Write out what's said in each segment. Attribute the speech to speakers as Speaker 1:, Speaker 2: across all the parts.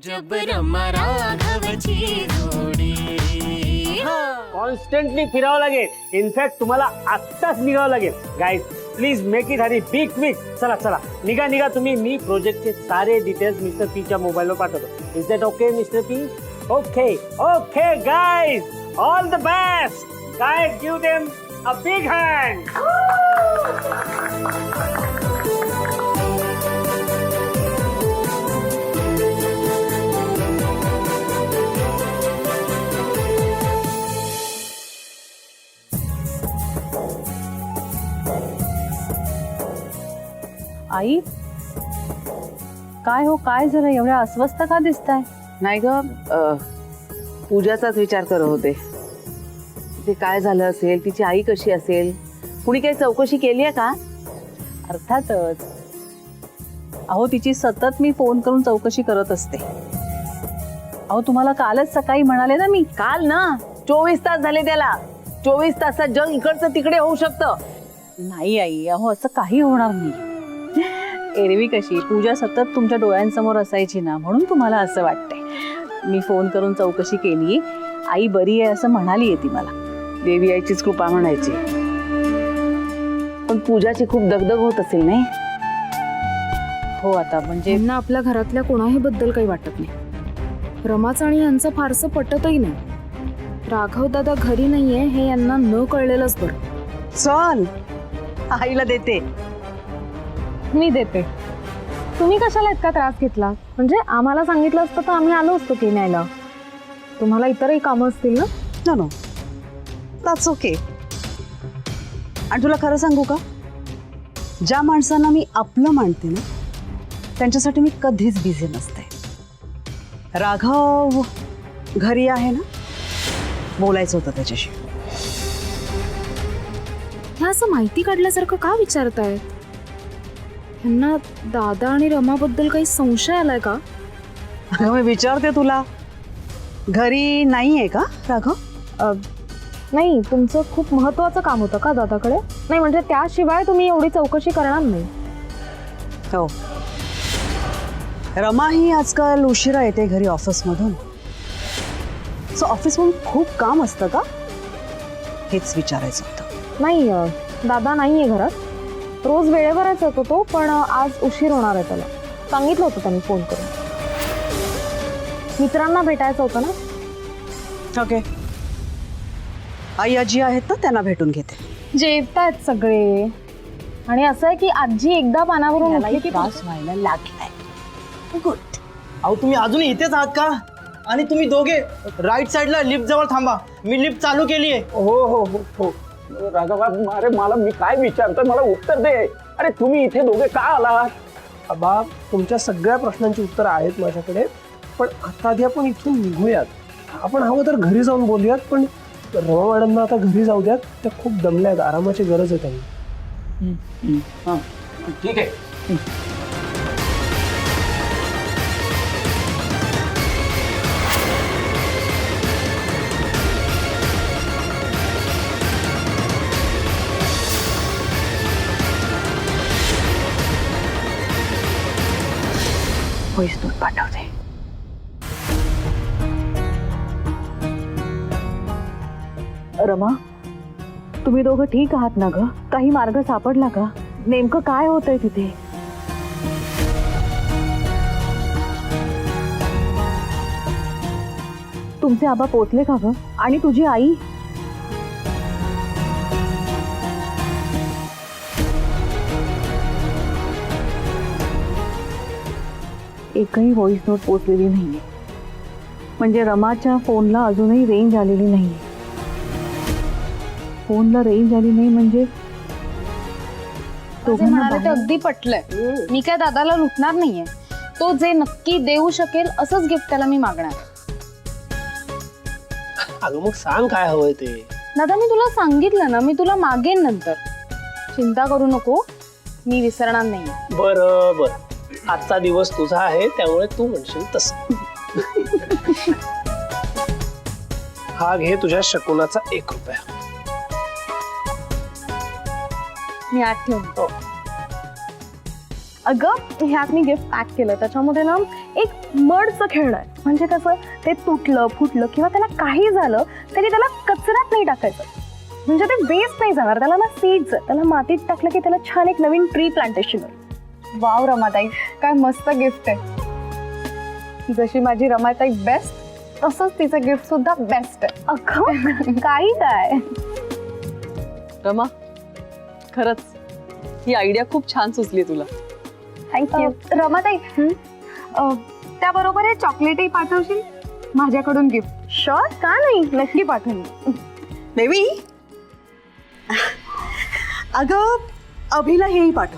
Speaker 1: जब रमा राघवची जोडी.
Speaker 2: कॉन्स्टंटली फिरावं लागेल. इनफॅक्ट तुम्हाला आत्ताच निघावं लागेल. Guys please make it Hari be quick. चला चला निघा निघा तुम्ही. मी प्रोजेक्टचे सारे डिटेल्स मिस्टर पीच्या मोबाईलवर पाठवतो. Is that okay mister P? Okay okay guys, all the best. Guys give them a big hand.
Speaker 3: आई काय हो, काय जरा एवढ्या अस्वस्थ का दिसताय?
Speaker 4: नाही ग, पूजाचाच विचार करत होते. ते काय झालं असेल, तिची आई कशी असेल, कुणी काही चौकशी केली आहे का?
Speaker 3: अर्थातच. अहो तिची सतत मी फोन करून चौकशी करत असते. अहो तुम्हाला कालच सकाळी म्हणाले ना मी.
Speaker 4: काल ना 24 तास झाले त्याला. 24 तासात जग इकडचं तिकडे होऊ शकतं.
Speaker 3: नाही आई, अहो असं काही होणार नाही. एरवी कशी पूजा सतत तुमच्या डोळ्यांसमोर असायची ना, म्हणून तुम्हाला असं वाटतंय. मी फोन करून चौकशी केली, आई बरी आहे असं म्हणाली आहे ती मला.
Speaker 4: देवी आईचीच कृपा म्हणायची. पण पूजाची खूप दगदग होत असेल नाही?
Speaker 3: हो आता म्हणजे
Speaker 5: यांना आपल्या घरातल्या कोणाही बद्दल काही वाटत नाही. रमाचं आणि यांचं फारसं पटतही नाही. राघव दादा घरी नाहीये हे यांना न कळलेलंच बरं.
Speaker 4: चल आईला देते.
Speaker 5: मी देते. तुम्ही कशाला इतका त्रास घेतला? म्हणजे आम्हाला सांगितलं असतं तर आम्ही आलो असतो की न्यायला. तुम्हाला इतरही कामं असतील ना?
Speaker 6: No no, that's okay. आणि तुला खरं सांगू का, ज्या माणसांना मी आपलं मानते ना त्यांच्यासाठी मी कधीच बिझी नसते. राघव घरी आहे ना, बोलायचं होतं त्याच्याशी.
Speaker 5: हे असं माहिती काढल्यासारखं का विचारताय? यांना दादा आणि रमाबद्दल काही संशय आलाय का?
Speaker 6: अगं मी विचारते तुला, घरी नाही आहे का राघव?
Speaker 5: नाही, तुमचं खूप महत्वाचं काम होतं का दादाकडे? नाही म्हणजे त्याशिवाय तुम्ही एवढी चौकशी करणार नाही.
Speaker 6: हो, रमा ही आजकाल उशिरा येते घरी ऑफिसमधून. सो ऑफिसमधून खूप काम असतं का, हेच विचारायचं होतं.
Speaker 5: नाही, दादा नाहीये घरात. रोज वेळेवरच येतो तो, पण आज उशीर होणार आहे त्याला. सांगितलं होतं त्यांनी फोन करून. मित्रांना भेटायचं होतं ना.
Speaker 6: ओके, आई आजी आहेत ना, त्यांना भेटून घेते.
Speaker 5: जेवतायत सगळे. आणि असं आहे की आजी एकदा पानावरून उठली की
Speaker 3: त्रास व्हायला लागलाय.
Speaker 6: गुड.
Speaker 7: अहो तुम्ही अजूनही इथेच आहात का? आणि तुम्ही दोघे राईट साईडला लिफ्ट जवळ थांबा. मी लिफ्ट चालू केली आहे.
Speaker 2: हो हो हो हो राघव, अरे मला मी काय विचारतोय मला उत्तर दे. अरे तुम्ही इथे दोघे का आलात?
Speaker 7: बाबा तुमच्या सगळ्या प्रश्नांची उत्तरं आहेत माझ्याकडे, पण आता आधी आपण इथून निघूयात. आपण हवं तर घरी जाऊन बोलूयात, पण रमा मॅडमना आता घरी जाऊ द्यात. त्या खूप दमल्यात, आरामाची गरज आहे त्यांना.
Speaker 2: ठीक आहे.
Speaker 3: व्हॉइस नोट पाठवते. रमा, तुम्ही दोघं ठीक आहात ना ग? काही मार्ग सापडला का? नेमकं काय होतंय तिथे? तुमचे आबा पोचले का ग? आणि तुझी आई? एकही व्हॉइस नोट पोचलेली नाहीये. म्हणजे रमाच्या फोनला अजूनही रेंज आलेली नाहीये. फोनला रेंज आली नाही म्हणजे
Speaker 5: म्हणाले ते अगदी पटलंय. मी काय दादाला लुटणार नाहीये. तो जे नक्की देऊ शकेल असंच गिफ्ट त्याला मी मागणार.
Speaker 7: अगं मग सांग काय हवंय ते.
Speaker 5: दादा मी तुला सांगितलं ना, मी तुला मागेन नंतर. चिंता करू नको, मी विसरणार नाही.
Speaker 7: बरं बरं, आजचा दिवस तुझा आहे त्यामुळे तू म्हणशील तसं. हा घे तुझ्या शकुनाचा 1 रुपया.
Speaker 5: मी आठ ठेवतो. अगं ह्यात मी गिफ्ट पॅक केलं, त्याच्यामध्ये ना
Speaker 8: एक मडचं खेळणं आहे. म्हणजे कसं ते तुटलं फुटलं किंवा त्याला काही झालं तरी त्याला कचऱ्यात नाही टाकायचं. म्हणजे ते वेस्ट नाही जाणार. त्याला ना सीड्स त्याला मातीत टाकलं की त्याला छान एक नवीन ट्री प्लांटेशन होईल.
Speaker 5: वाव रमाताई, काय मस्त गिफ्ट आहे. जशी माझी रमाताई बेस्ट तसंच तिचं गिफ्ट सुद्धा बेस्ट आहे.
Speaker 8: अगं काही काय.
Speaker 3: रमा, खरंच ही आयडिया खूप छान सुचली तुला.
Speaker 8: थँक्यू.
Speaker 5: रमाताई त्याबरोबर हे चॉकलेटही पाठवशील माझ्याकडून गिफ्ट?
Speaker 8: शुअर, का नाही, नक्की पाठवून.
Speaker 6: बेबी, अगं अभिला हेही पाठव.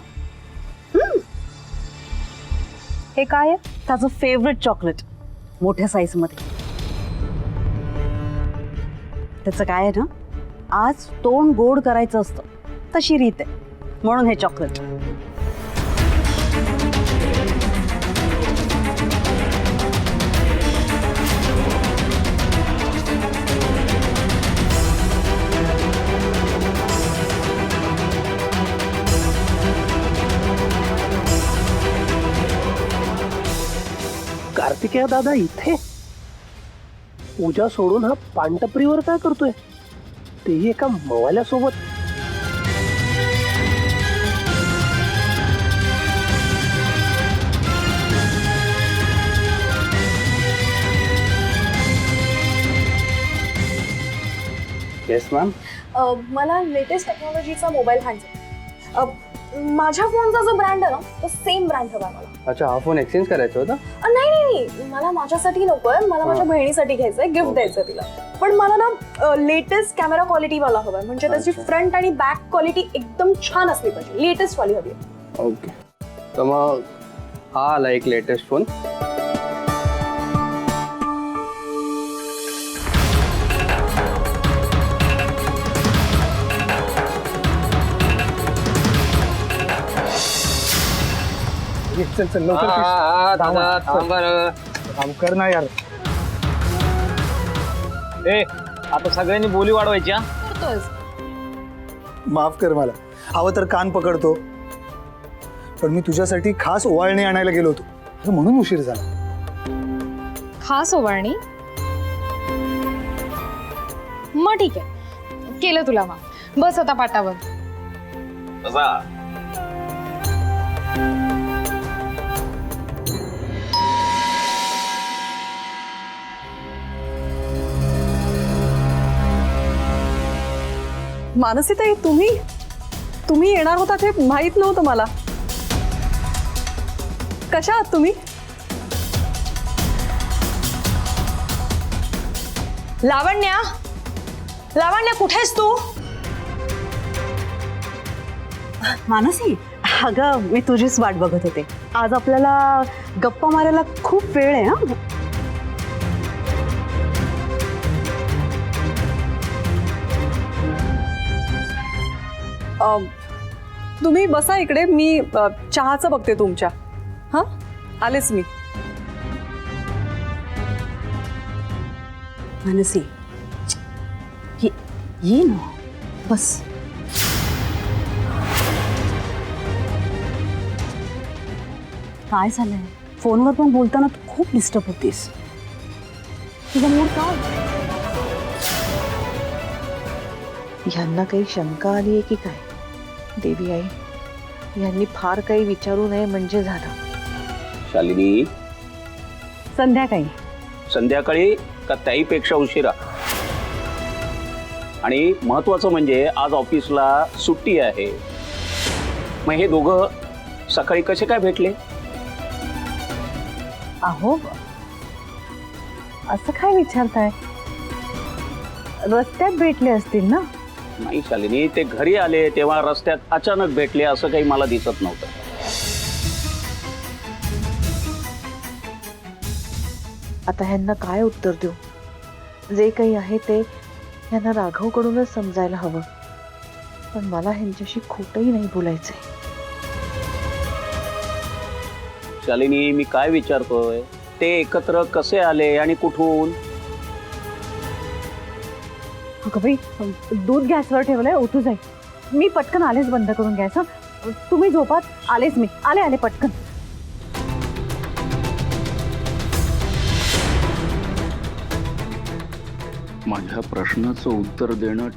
Speaker 8: हे काय आहे?
Speaker 6: त्याचं फेवरेट चॉकलेट मोठ्या साईजमध्ये. त्याचं काय आहे ना, आज तोंड गोड करायचं असतं तशी रीत आहे, म्हणून हे चॉकलेट.
Speaker 7: कार्तिकेय दादा इथे पूजा सोडून हा पानटपरीवर काय करतोय, तेही एका मवाल्यासोबत.
Speaker 2: Yes ma'am.
Speaker 8: मला लेटेस्ट टेक्नॉलॉजीचा मोबाईल पाहिजे. माझ्या फोनचा जो ब्रँड आहे ना तो सेम ब्रँड हवा मला.
Speaker 2: अच्छा, हा फोन एक्सचेंज करायचा होता?
Speaker 8: नाही, मला माझ्यासाठी नकोय, मला माझ्या बहिणीसाठी घ्यायचंय, गिफ्ट द्यायचं तिला. पण मला ना लेटेस्ट कॅमेरा क्वालिटी वाला हवाय. म्हणजे त्याची फ्रंट आणि बॅक क्वालिटी एकदम छान असली पाहिजे, लेटेस्ट वाली हवी.
Speaker 2: ओके, तर मग हा आला एक लेटेस्ट फोन.
Speaker 7: चल चल लवकर काम कर ना यार.
Speaker 9: आता सगळ्यांनी बोली वाढवायची.
Speaker 10: माफ कर मला, हवं तर कान पकडतो, पण मी तुझ्यासाठी खास ओवाळणी आणायला गेलो होतो म्हणून उशीर झाला.
Speaker 5: खास ओवाळणी? मग ठीक आहे, केलं तुला. मग बस आता पाटावर.
Speaker 3: मानसीताई, तुम्ही येणार होतात हे माहित नव्हतं मला. कशा आहात तुम्ही?
Speaker 8: लावण्या, लावण्या कुठेस तू?
Speaker 6: मानसी, अगं मी तुझीच वाट बघत होते. आज आपल्याला गप्पा मारायला खूप वेळ आहे.
Speaker 3: तुम्ही बसा इकडे, मी चहाचं बघते तुमच्या. हां, आलेच मी.
Speaker 6: मानसी, ये ना, बस. काय झालंय? फोनवर पण बोलताना तू खूप डिस्टर्ब होतीस. तुझा मूड काय?
Speaker 4: ह्यांना काही शंका आली आहे की काय? देवी आई, यांनी फार काही विचारू नये म्हणजे झालं.
Speaker 9: शालिनी,
Speaker 3: संध्याकाळी.
Speaker 9: संध्याकाळी का त्याहीपेक्षा उशिरा? आणि महत्वाचं म्हणजे आज ऑफिसला सुट्टी आहे. मग हे दोघं सकाळी कसे काय भेटले?
Speaker 3: अहो, असं काय विचारताय? रस्त्यात भेटले असतील ना?
Speaker 9: नाही शालिनी, ते घरी आले तेव्हा रस्त्यात अचानक भेटले असं काही मला दिसत नव्हतं.
Speaker 4: आता ह्यांना काय उत्तर देऊ? जे काही आहे ते ह्यांना राघवकडूनच समजायला हवं. पण मला ह्यांच्याशी खोटंही नाही बोलायचंय.
Speaker 9: शालिनी, मी काय विचारतोय, ते एकत्र कसे आले आणि कुठून?
Speaker 3: अगं बाई, दूध गॅसवर ठेवलंय, ओतू जाईल. मी पटकन आलेच बंद करून घ्यायचं. तुम्ही झोपात, आलेच मी. आले पटकन.
Speaker 9: माझ्या प्रश्नाचं उत्तर देणं